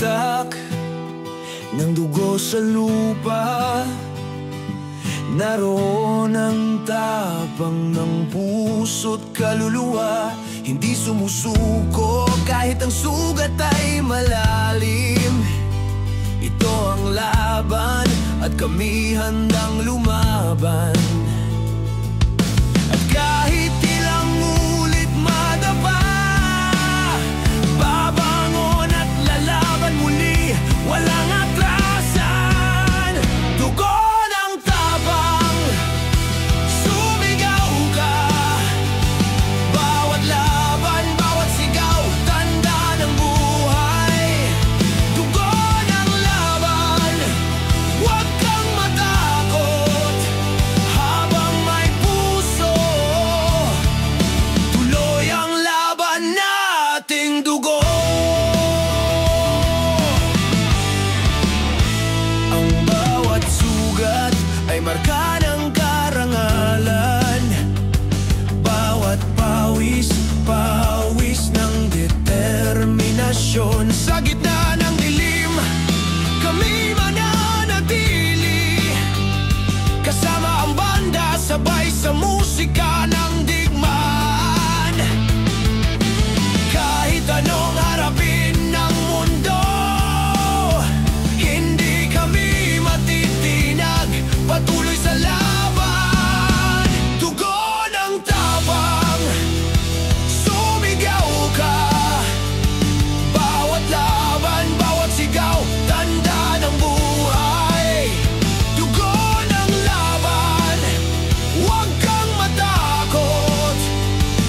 itak ng dugo sa lupa. Naroon ang tapang ng puso't kaluluwa, hindi sumusuko kahit ang sugat ay malalim. Ito ang laban at kami handang lumaban. At kahit ilang ulit madapa, babangon at lalaban muli, walang atrasan. Dugo ng tapang, sumigaw ka. Bawat laban, bawat sigaw, tanda ng buhay. Dugo ng laban, huwag kang matakot. Habang may puso, tuloy ang laban nating dugo. Ang bawat sugat ay marka ng karangalan. Bawat pawis, pawis ng determinasyon. Sa gitna ng dilim, kami mananatili. Kasama ang banda, sabay sa musika ng digmaan. Kahit anong harapin ng mundo, hindi kami matitinag. Patuloy sa laban. Dugo ng tapang, sumigaw ka. Bawat laban, bawat sigaw, tanda ng buhay. Dugo ng laban, huwag kang matakot.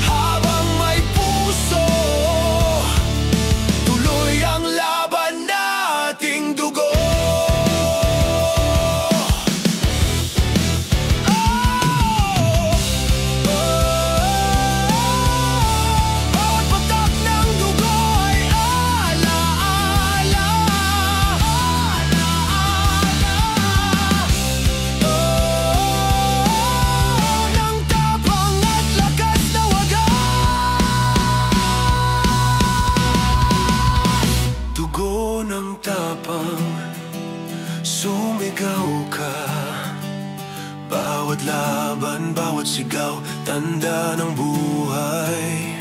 Habang may puso, tuloy ang laban nating dugo. Bawat patak ng dugo ay alaala. Ng tapang at lakas na wagas. Dugo ng tapang, sumigaw ka. Bawat laban, bawat sigaw, tanda ng buhay.